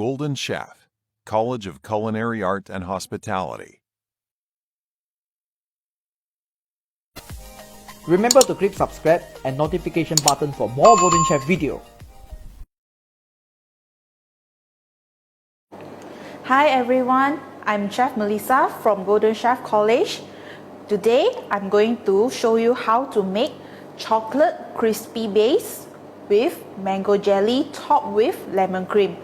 Golden Chef, College of Culinary Art and Hospitality. Remember to click subscribe and notification button for more Golden Chef video. Hi everyone, I'm Chef Melissa from Golden Chef College. Today I'm going to show you how to make chocolate crispy base with mango jelly topped with lemon cream.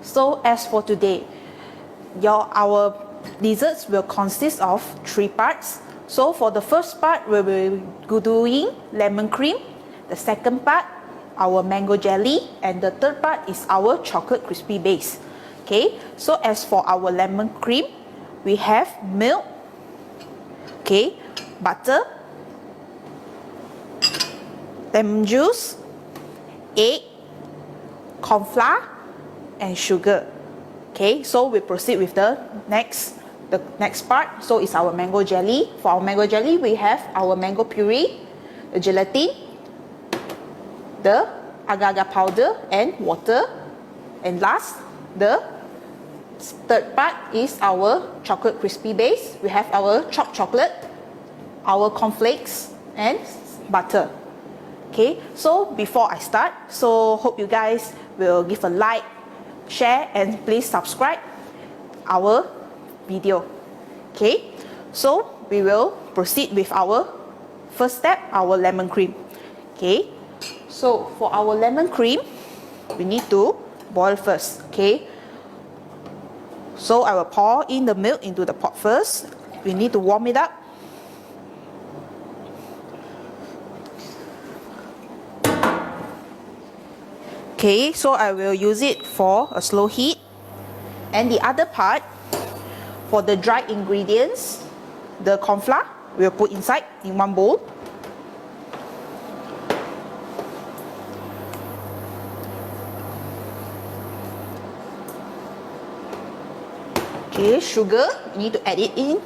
So as for today, our desserts will consist of 3 parts. So for the first part, we will be doing lemon cream. The second part, our mango jelly. And the third part is our chocolate crispy base. Okay, so as for our lemon cream, we have milk, okay, butter, lemon juice, egg, corn flour, and sugar. Okay, so we proceed with the next part. So it's our mango jelly. For our mango jelly, we have our mango puree, the gelatin, the agar-agar powder, and water. And last, the third part is our chocolate crispy base. We have our chopped chocolate, our cornflakes, and butter. Okay, so before I start, so hope you guys will give a like, share, and please subscribe our video. Okay, so we will proceed with our first step, our lemon cream. Okay, so for our lemon cream, we need to boil first. Okay, so I will pour in the milk into the pot first. We need to warm it up. Okay, so I will use it for a slow heat. And the other part, for the dried ingredients, the corn flour, we'll put inside in one bowl. Okay, sugar, you need to add it in.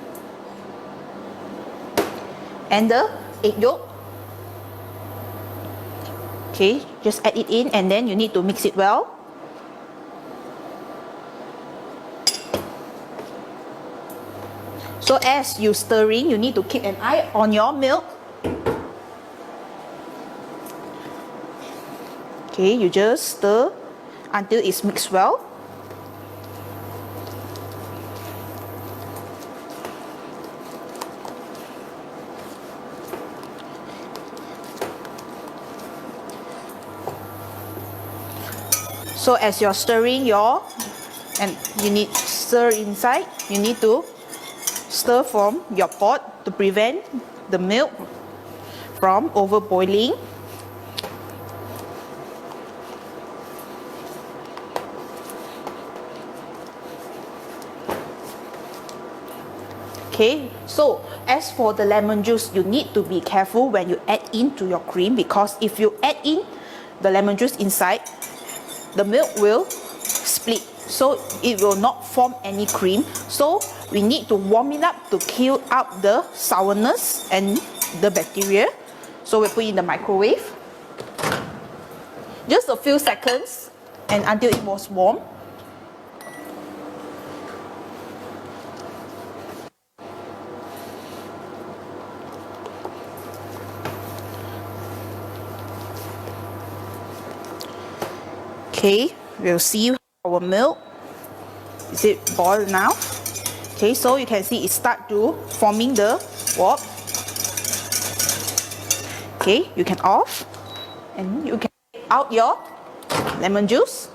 And the egg yolk. Okay, just add it in and then you need to mix it well. So as you stirring, you need to keep an eye on your milk. Okay, you just stir until it's mixed well. So as you're stirring and you need to stir inside, you need to stir from your pot to prevent the milk from overboiling. Okay, so as for the lemon juice, you need to be careful when you add into your cream, because if you add in the lemon juice inside, the milk will split, so it will not form any cream. So we need to warm it up to kill out the sourness and the bacteria. So we put in the microwave just a few seconds and until it was warm. Okay, we'll see our milk. Is it boiled now? Okay, so you can see it start to forming the wort. Okay, you can off and you can take out your lemon juice.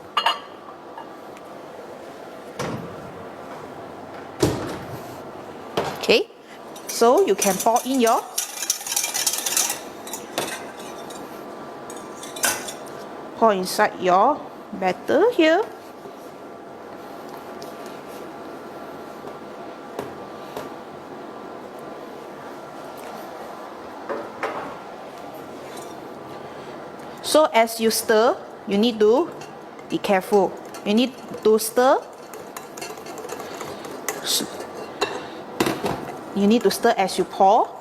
Okay, so you can pour in your inside your batter here. So as you stir, you need to be careful. You need to stir. You need to stir as you pour.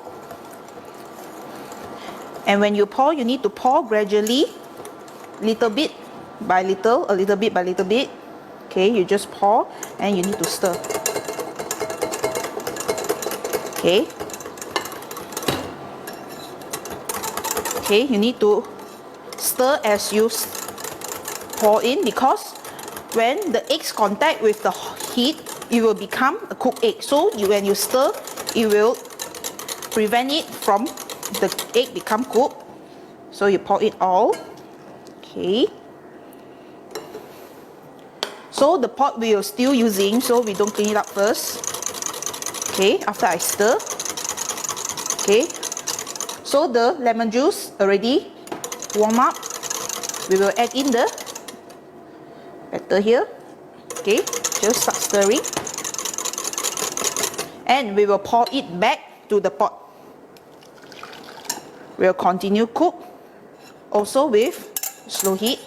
And when you pour, you need to pour gradually, little bit by little, a little bit by little bit. Okay, you just pour and you need to stir. Okay. Okay, you need to stir as you pour in, because when the eggs contact with the heat, it will become a cooked egg. So when you stir, it will prevent it from the egg become cooked. So you pour it all. Okay. So the pot we are still using, so we don't clean it up first. Okay, after I stir. Okay. So the lemon juice already warm up. We will add in the batter here. Okay, just start stirring. And we will pour it back to the pot. We'll continue cook, also with slow heat.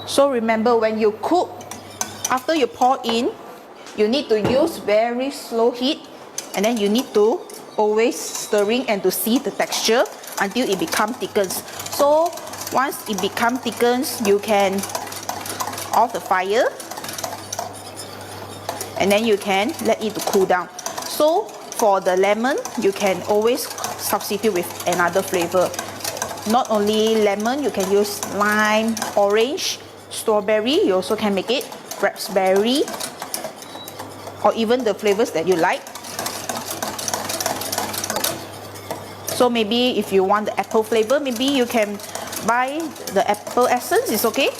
So remember, when you cook, after you pour in, you need to use very slow heat, and then you need to always stirring and to see the texture until it becomes thickens. So once it becomes thickens, you can off the fire, and then you can let it cool down. So for the lemon, you can always substitute with another flavor. Not only lemon, you can use lime, orange, strawberry. You also can make it raspberry, or even the flavors that you like. So maybe if you want the apple flavor, maybe you can buy the apple essence. It's okay.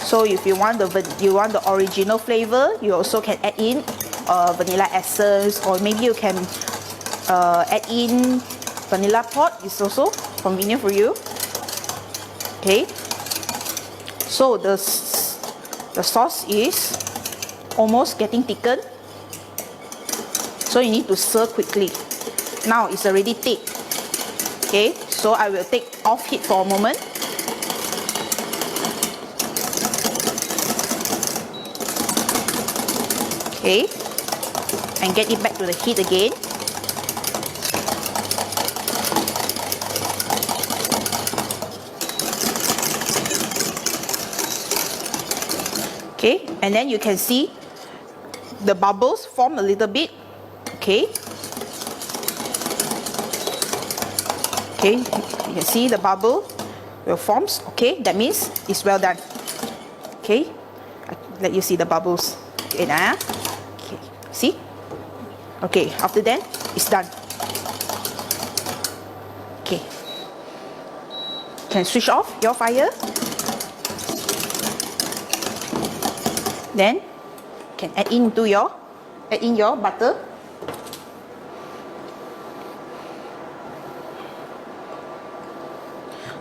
So if you want the original flavor, you also can add in vanilla essence, or maybe you can add in vanilla pot. It's also convenient for you. Okay. So the sauce is almost getting thickened. So you need to stir quickly. Now it's already thick. Okay. So I will take off heat for a moment. Okay, and get it back to the heat again. Okay, and then you can see the bubbles form a little bit. Okay. Okay, you can see the bubble will forms. Okay, that means it's well done. Okay, I let you see the bubbles. Okay, now. Okay, see? Okay, after that, it's done. Okay. Can switch off your fire. Then, can add in your butter.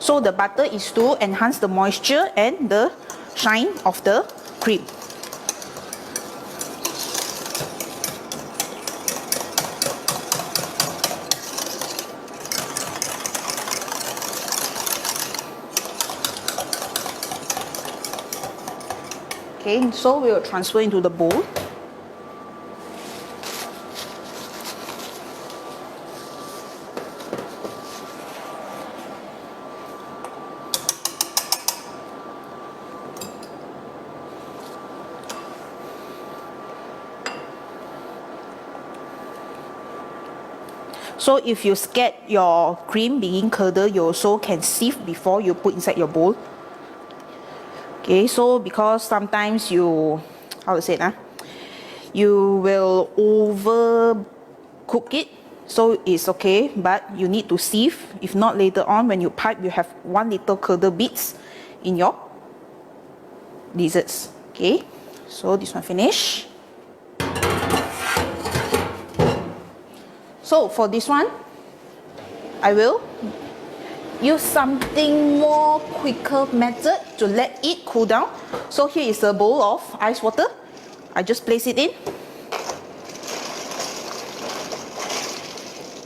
So the butter is to enhance the moisture and the shine of the cream. Okay, so we will transfer into the bowl. So if you scared your cream being curdled, you also can sieve before you put inside your bowl. Okay, so because sometimes you, how to say it, you will overcook it, so it's okay, but you need to sieve. If not, later on when you pipe, you have one little curdle bits in your desserts. Okay, so this one finish. So for this one, I will use something more quicker method to let it cool down. So here is a bowl of ice water. I just place it in.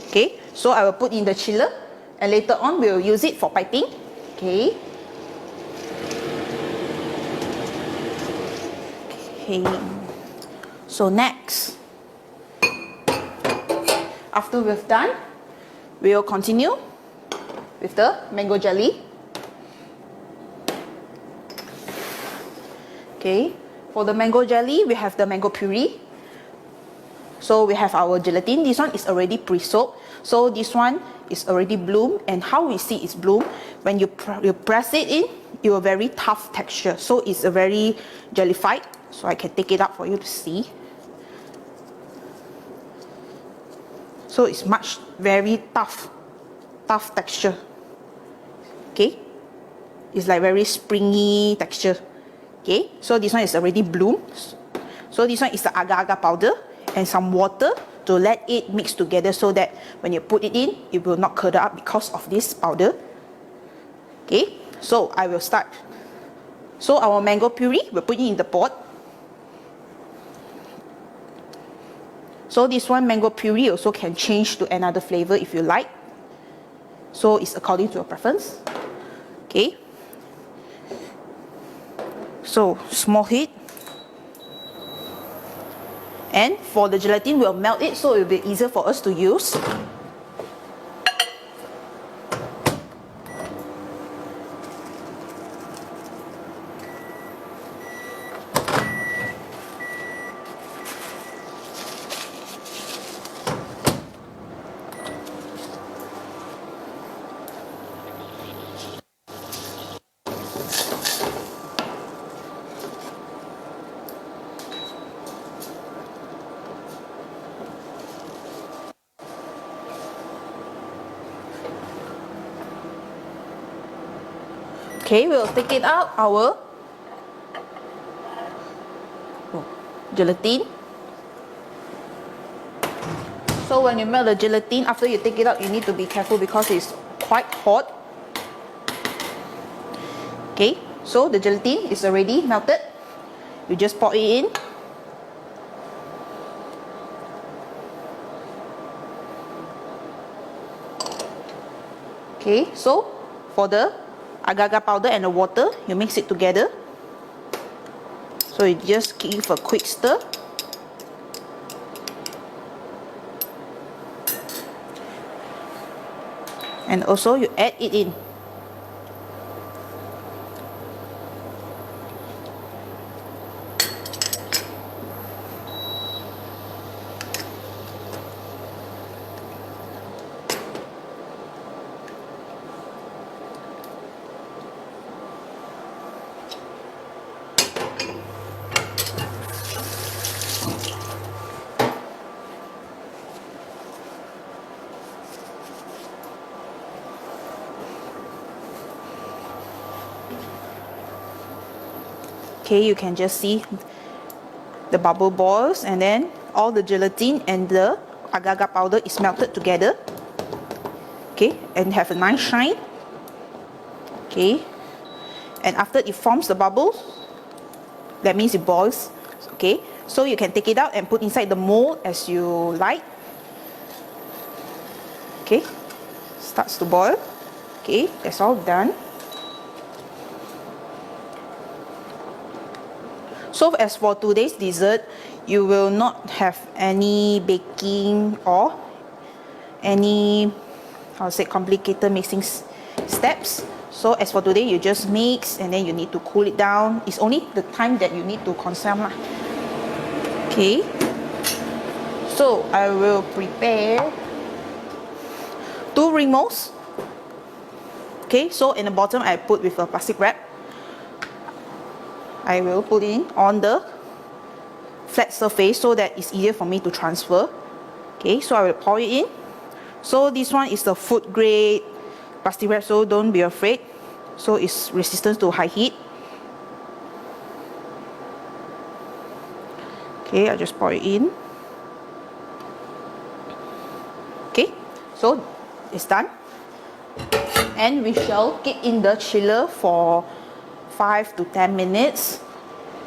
Okay, so I will put in the chiller, and later on we will use it for piping. Okay. Okay. So next, After we've done, we'll continue with the mango jelly. Okay, for the mango jelly, we have the mango puree. So we have our gelatin. This one is already pre-soaked. So this one is already bloom, and how we see it's bloom, when you press it in, it will very tough texture. So it's a very jellified. So I can take it out for you to see. So it's very tough texture. Okay, it's like very springy texture. Okay, so this one is already bloomed. So this one is the agar-agar powder and some water to let it mix together, so that when you put it in, it will not curdle up because of this powder. Okay, so I will start. So our mango puree, we'll put it in the pot. So this one mango puree also can change to another flavor if you like. So it's according to your preference. Okay. So small heat. And for the gelatin, we'll melt it so it will be easier for us to use. Okay, we'll take it out our gelatin. So when you melt the gelatin, after you take it out, you need to be careful because it's quite hot. Okay, so the gelatin is already melted. You just pour it in. Okay, so for the agar-agar powder and the water, you mix it together. So you just give a quick stir. And also you add it in. Okay, you can just see the bubble balls, and then all the gelatin and the agar-agar powder is melted together. Okay, and have a nice shine. Okay, and after it forms the bubbles, that means it boils. Okay, so you can take it out and put inside the mold as you like. Okay, starts to boil. Okay, that's all done. So as for today's dessert, you will not have any baking or any, complicated mixing steps. So as for today, you just mix and then you need to cool it down. It's only the time that you need to consume lah. Okay. So I will prepare 2 ring molds. Okay, so in the bottom I put with a plastic wrap. I will put in on the flat surface so that it's easier for me to transfer. Okay, so I will pour it in. So this one is the food grade plastic wrap, so don't be afraid. So it's resistant to high heat. Okay, I just pour it in. Okay, so it's done. And we shall keep in the chiller for 5 to 10 minutes.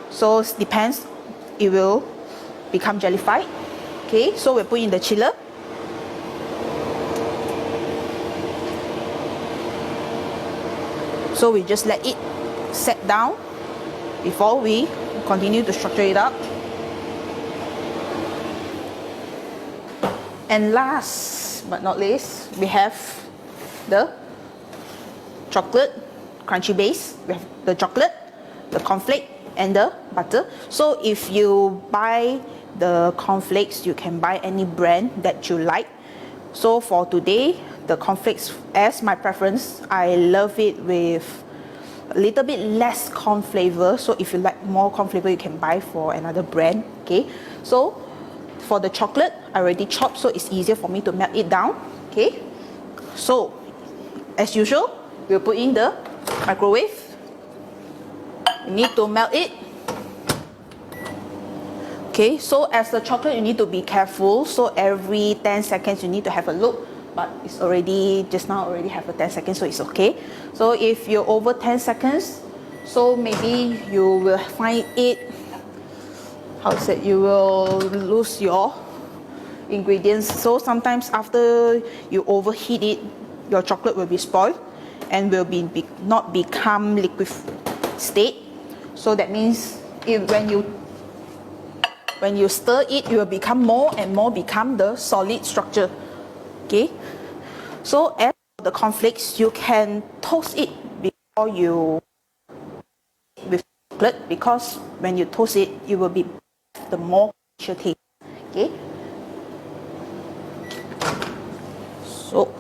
So it depends, it will become jellified. Okay, so we put in the chiller. So we just let it set down before we continue to structure it up. And last but not least, we have the chocolate crunchy base. We have the chocolate, the cornflake, and the butter. So if you buy the cornflakes, you can buy any brand that you like. So for today, the cornflakes, as my preference, I love it with a little bit less corn flavor. So if you like more corn flavor, you can buy for another brand. Okay, so for the chocolate, I already chopped, so it's easier for me to melt it down. Okay, so as usual, we'll put in the microwave. You need to melt it. Okay, so as the chocolate, you need to be careful. So every 10 seconds, you need to have a look. But it's already, just now already have a 10 seconds, so it's okay. So if you're over 10 seconds, so maybe you will find it, you will lose your ingredients. So sometimes after you overheat it, your chocolate will be spoiled and will not become liquid state. So that means when you stir it, it will become more and more become the solid structure. Okay, so as for the cornflakes, you can toast it before you with chocolate, because when you toast it, it will be the more taste. Okay, so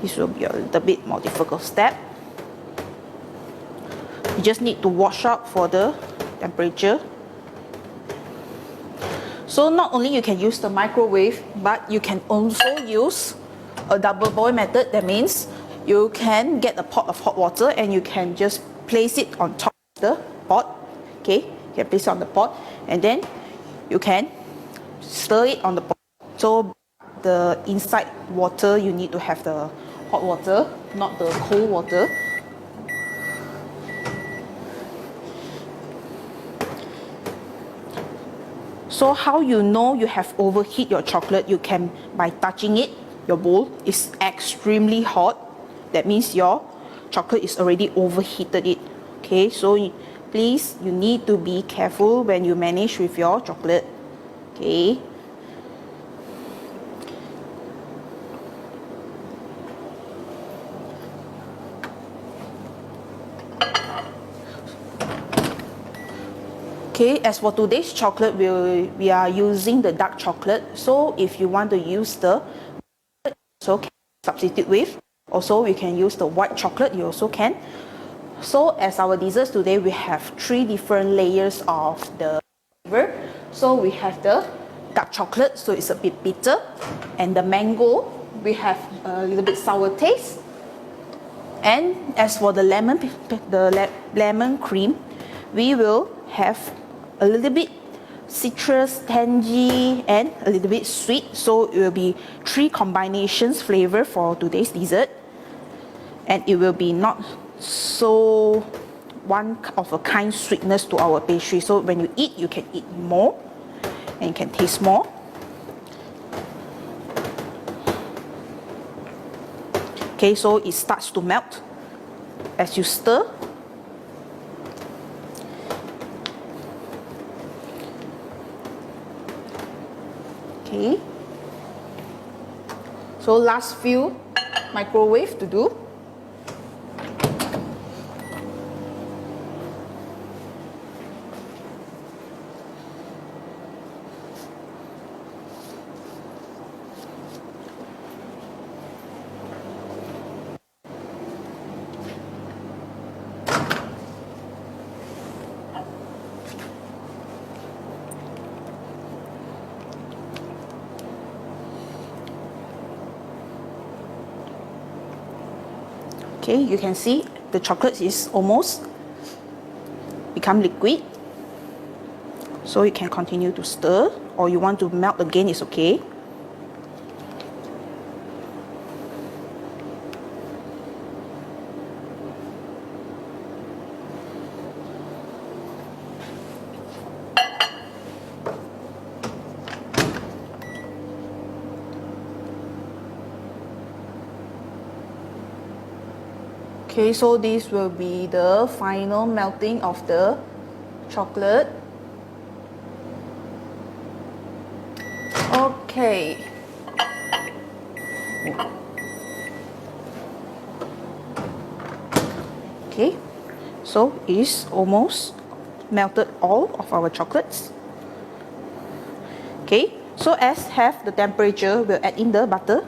this will be a little bit more difficult step. You just need to watch out for the temperature. So not only you can use the microwave, but you can also use a double boil method. That means you can get a pot of hot water and you can just place it on top of the pot. Okay, you can place it on the pot and then you can stir it on the pot. So the inside water, you need to have the hot water, not the cold water. So how you know you have overheat your chocolate, you can by touching it. Your bowl is extremely hot. That means your chocolate is already overheated it. Okay, so please, you need to be careful when you manage with your chocolate. Okay. Okay, as for today's chocolate, we are using the dark chocolate. So if you want to use the so can substitute with. Also, you can use the white chocolate, you also can. So as our desserts today, we have 3 different layers of the flavor. So we have the dark chocolate, so it's a bit bitter. And the mango, we have a little bit sour taste. And as for the lemon cream, we will have a little bit citrus, tangy, and a little bit sweet. So it will be 3 combinations flavor for today's dessert. And it will be not so one of a kind sweetness to our pastry. So when you eat, you can eat more and you can taste more. Okay, so it starts to melt as you stir. Okay, so last few microwave to do. Okay, you can see the chocolate is almost become liquid. So you can continue to stir, or you want to melt again, it's okay. Okay, so this will be the final melting of the chocolate. Okay, Okay, so it's almost melted all of our chocolates. Okay, so as have the temperature, we'll add in the butter.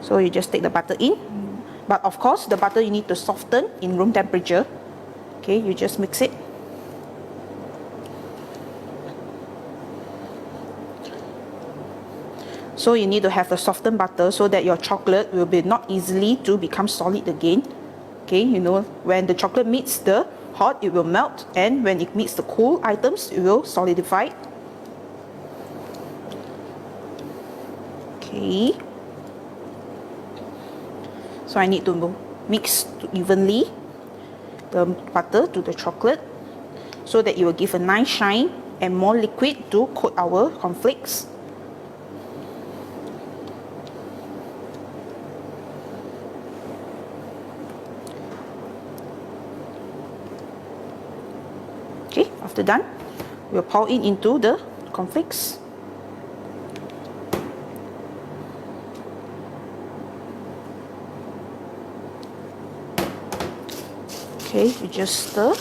So you just take the butter in, but of course the butter you need to soften in room temperature. Okay, you just mix it. So you need to have a softened butter so that your chocolate will be not easily to become solid again. Okay, you know, when the chocolate meets the hot, it will melt, and when it meets the cool items, it will solidify. Okay. So I need to mix evenly the butter to the chocolate so that it will give a nice shine and more liquid to coat our cornflakes. Okay, after done, we'll pour it into the cornflakes. Okay, you just stir.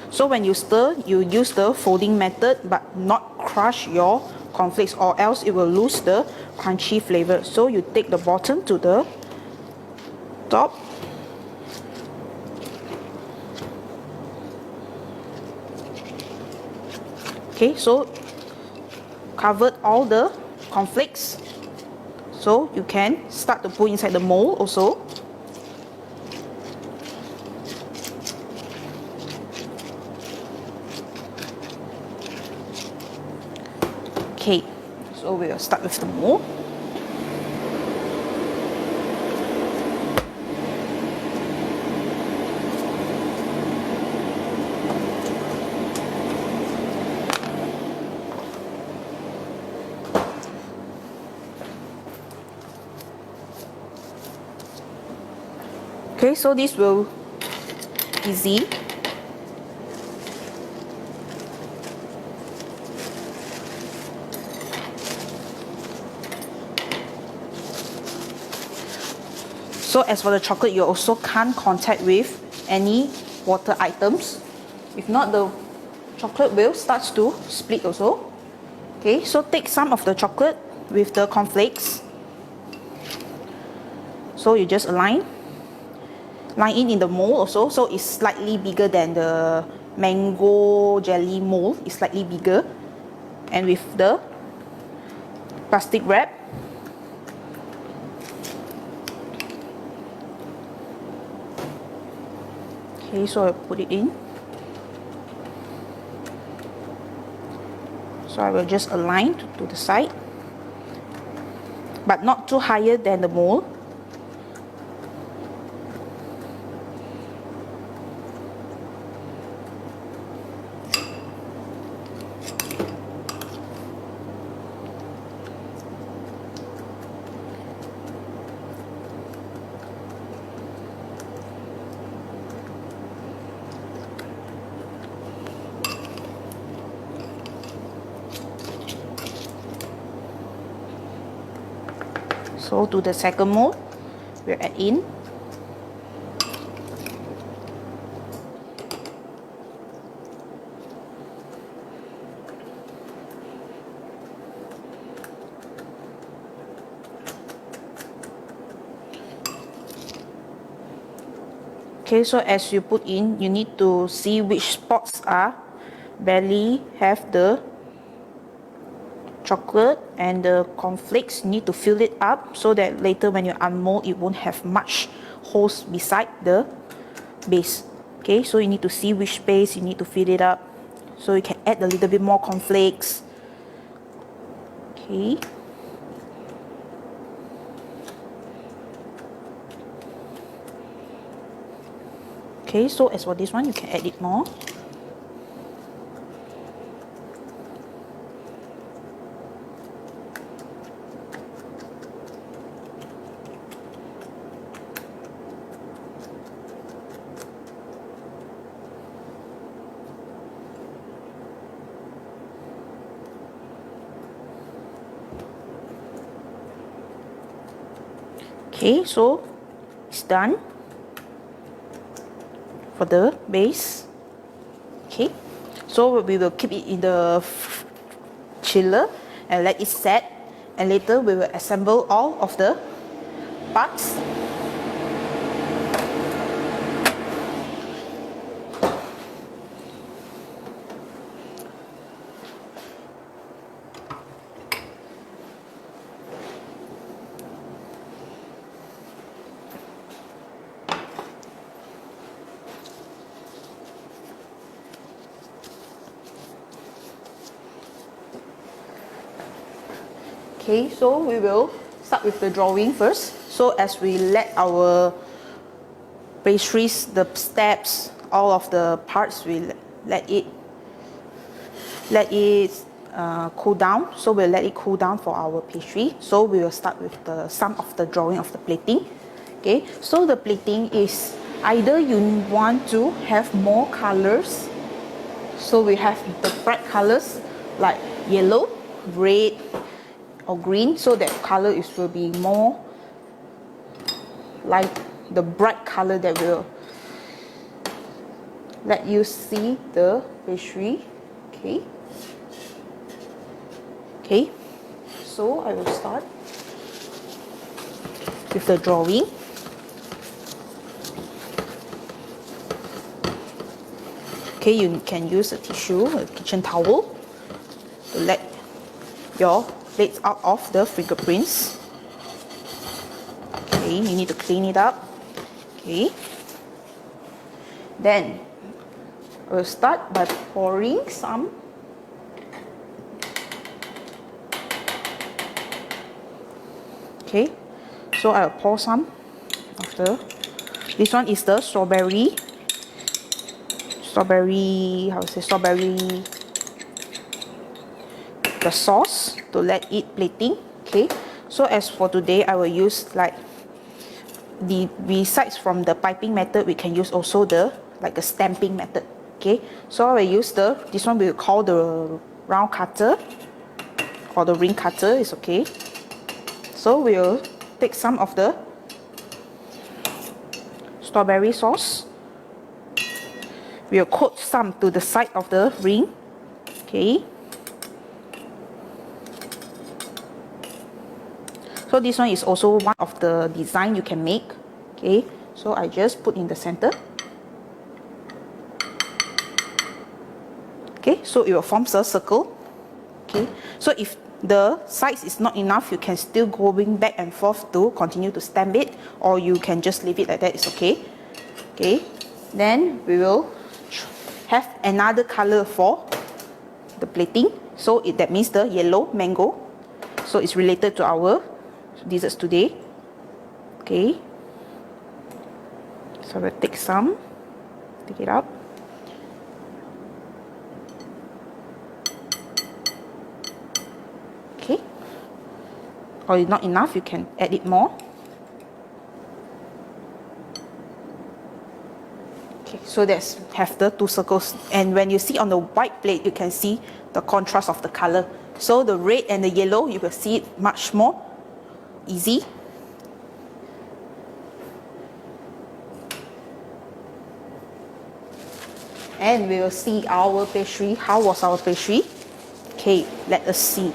So when you stir, you use the folding method but not crush your cornflakes, or else it will lose the crunchy flavor. So you take the bottom to the top. Okay, so covered all the cornflakes. So you can start to put inside the mold also. Okay, so we'll start with the mold. Okay, so this will easy. So as for the chocolate, you also can't contact with any water items. If not, the chocolate will start to split also. Okay, so take some of the chocolate with the cornflakes. So you just line it in the mold also. So it's slightly bigger than the mango jelly mold. It's slightly bigger. And with the plastic wrap, okay, so I put it in. So I will just align to the side, but not too higher than the mold. So to the second mold, we'll add in. Okay, so as you put in, you need to see which spots are barely have the chocolate and the cornflakes. You need to fill it up so that later when you unmold, it won't have much holes beside the base. Okay, so you need to see which space you need to fill it up, so you can add a little bit more cornflakes. Okay. Okay, so as for this one, you can add it more. Okay, so it's done for the base. Okay, so we will keep it in the chiller and let it set, and later we will assemble all of the parts. Okay, so we will start with the drawing first. So as we let our pastries, the steps, all of the parts, we let it cool down. So we'll let it cool down for our pastry. So we will start with some of the drawing of the plating. Okay, so the plating is either you want to have more colors. So we have the bright colors like yellow, red, or green, so that color will be more like the bright color that will let you see the pastry. Okay. Okay, so I will start with the drawing. Okay, you can use a tissue, a kitchen towel, to let your plates out of the fingerprints. Okay, you need to clean it up. Okay, then we'll start by pouring some. Okay, so I'll pour some after. This one is the strawberry, the sauce to let it plating. Okay, so as for today, I will use like besides from the piping method, we can use also the like a stamping method. Okay, so I will use this one we will call the round cutter or the ring cutter, is okay. So we'll take some of the strawberry sauce. We'll coat some to the side of the ring. Okay. So this one is also one of the design you can make. Okay, so I just put in the center. Okay, so it will form a circle. Okay, so if the size is not enough, you can still going back and forth to continue to stamp it, or you can just leave it like that, it's okay. Okay, then we will have another color for the plating. So that means the yellow mango. So it's related to our desserts today. Okay, so we'll take it out. Okay, or if not enough, you can add it more. Okay, so that's have the two circles, and when you see on the white plate, you can see the contrast of the color. So the red and the yellow, you will see it much more easy. And we will see our pastry. How was our pastry? Okay, let us see.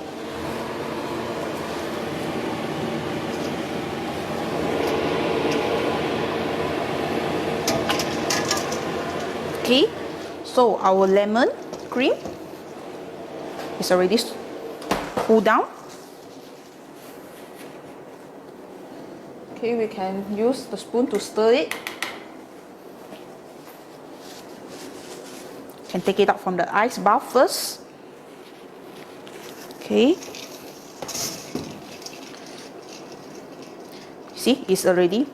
Okay, so our lemon cream is already cooled down. Okay, we can use the spoon to stir it. Can take it out from the ice bath first. Okay. See, it's already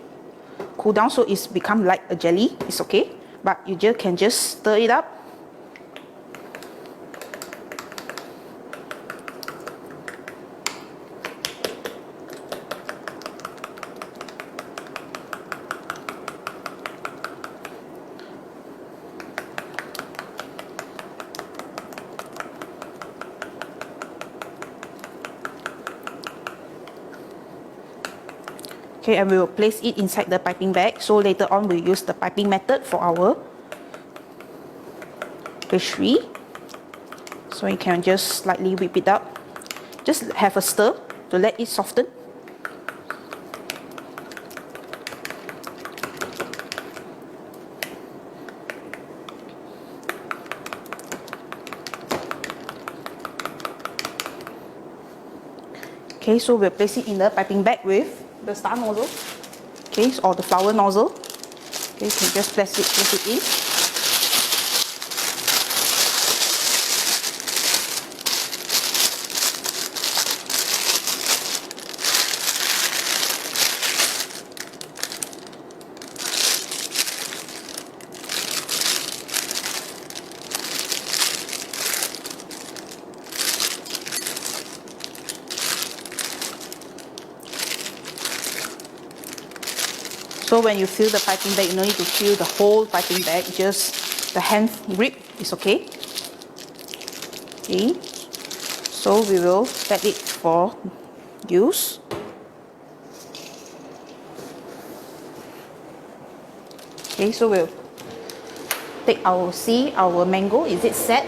cooled down, so it's become like a jelly. It's okay, but you can just stir it up. Okay, and we will place it inside the piping bag. So later on we'll use the piping method for our pastry. So you can just slightly whip it up. Just have a stir to let it soften. Okay, so we'll place it in the piping bag with the star nozzle, okay, or the flower nozzle. Okay, you can just place it in. So when you fill the piping bag, you don't need to fill the whole piping bag, just the hand grip is okay. Okay, so we will set it for use. Okay, so we'll take our mango, is it set?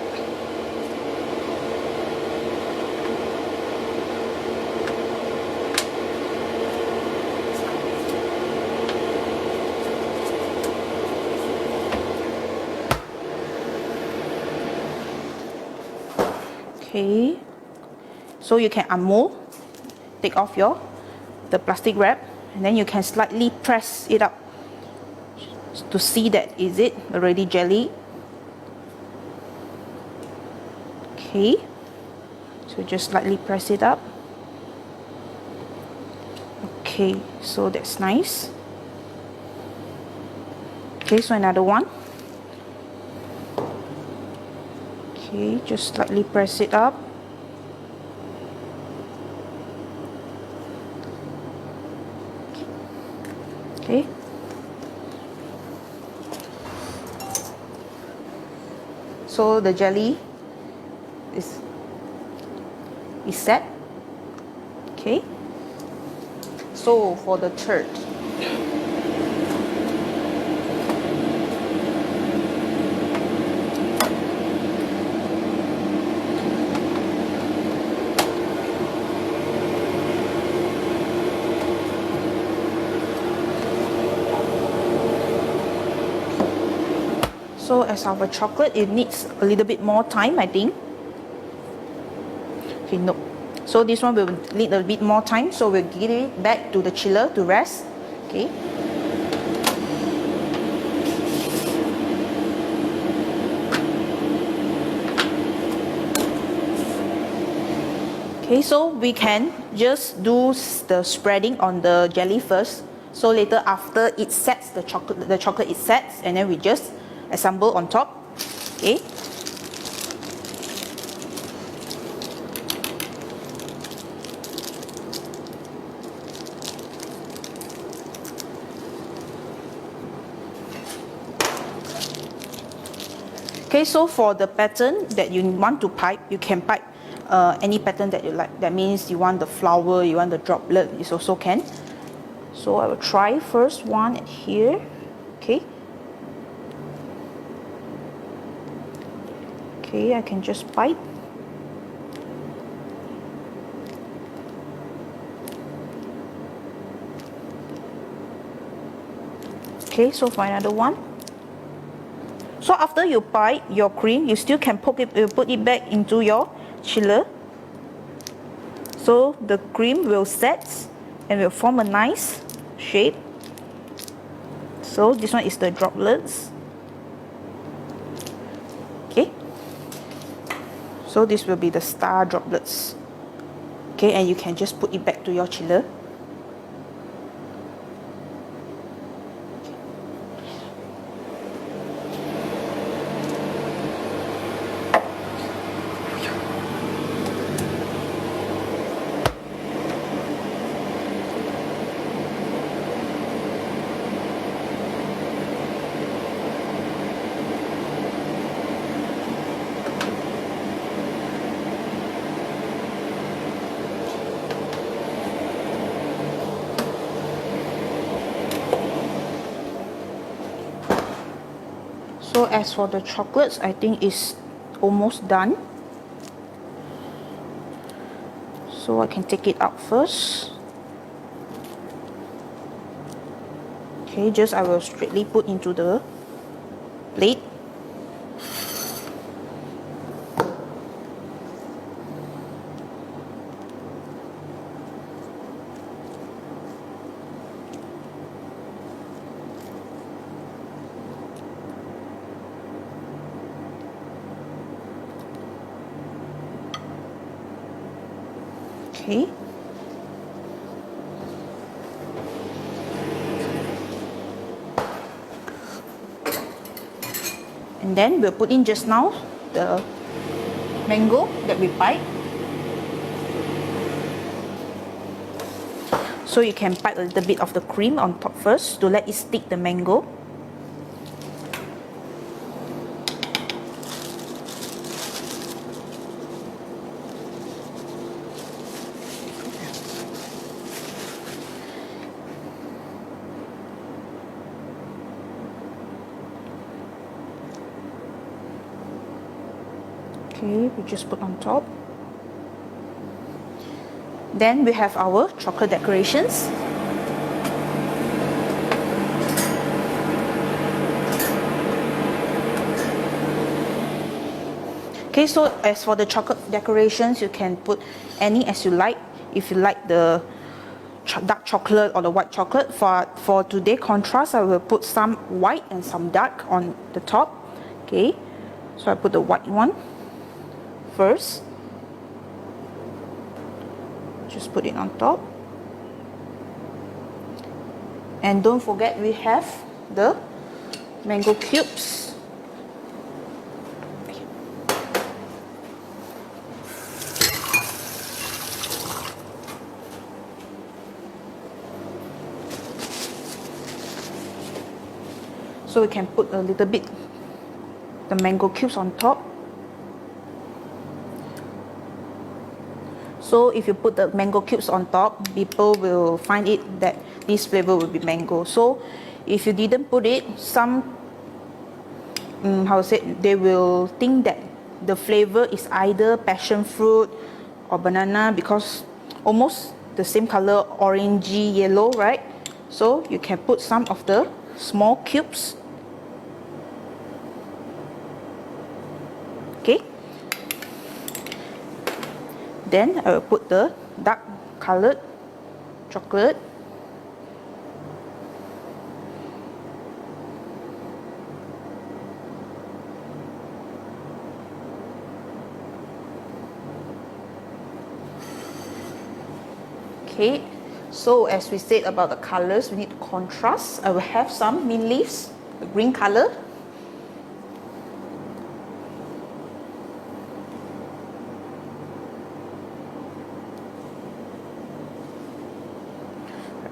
Okay, so you can unmold, take off the plastic wrap, and then you can slightly press it up to see that is it already jelly. Okay, so just slightly press it up. Okay, so that's nice. Okay, so another one. Okay, just slightly press it up. Okay. So the jelly is set. Okay. So for the third. So as our chocolate, it needs a little bit more time, I think. Okay, no. So this one will need a bit more time. So we'll give it back to the chiller to rest. Okay. Okay, so we can just do the spreading on the jelly first. So later after it sets, the chocolate it sets, and then we just assemble on top. Okay. Okay, so for the pattern that you want to pipe, you can pipe any pattern that you like. That means you want the flower, you want the droplet, you also can. So I will try first one here. Okay. Okay, I can just pipe. Okay, so for another one. So after you pipe your cream, you still can put it back into your chiller. So the cream will set and will form a nice shape. So this one is the droplets. Okay. So this will be the star droplets. Okay, and you can just put it back to your chiller. as for the chocolates, I think it's almost done. So I can take it out first. Okay, just I will straightly put into the plate. Okay. And then we'll put in just now the mango that we bite. So you can bite a little bit of the cream on top first to let it stick the mango. Okay, we just put on top. Then we have our chocolate decorations. Okay, so as for the chocolate decorations, you can put any as you like. If you like the dark chocolate or the white chocolate, for today contrast, I will put some white and some dark on the top. Okay, so I put the white one first. Just put it on top. And don't forget we have the mango cubes. So we can put a little bit the mango cubes on top. So if you put the mango cubes on top, people will find it that this flavor will be mango. So if you didn't put it, some they will think that the flavor is either passion fruit or banana, because almost the same color, orangey yellow, right? So you can put some of the small cubes. Okay. Then I will put the dark colored chocolate. Okay, so as we said about the colors, we need to contrast. I will have some mint leaves, the green color.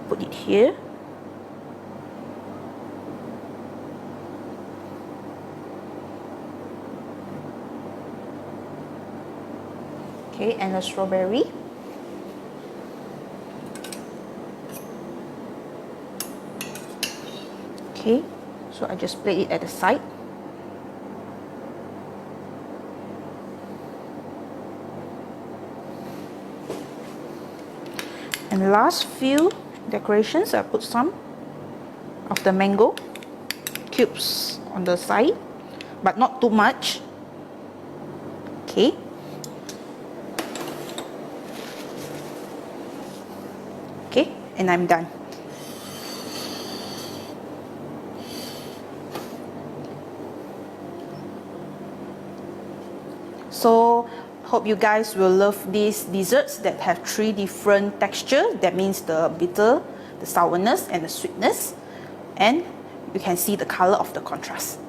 Put it here. Okay, and a strawberry. Okay, so I just place it at the side. And last few decorations, I put some of the mango cubes on the side, but not too much. Okay. Okay, and I'm done. So hope you guys will love these desserts that have 3 different textures. That means the bitter, the sourness, and the sweetness. And you can see the color of the contrast.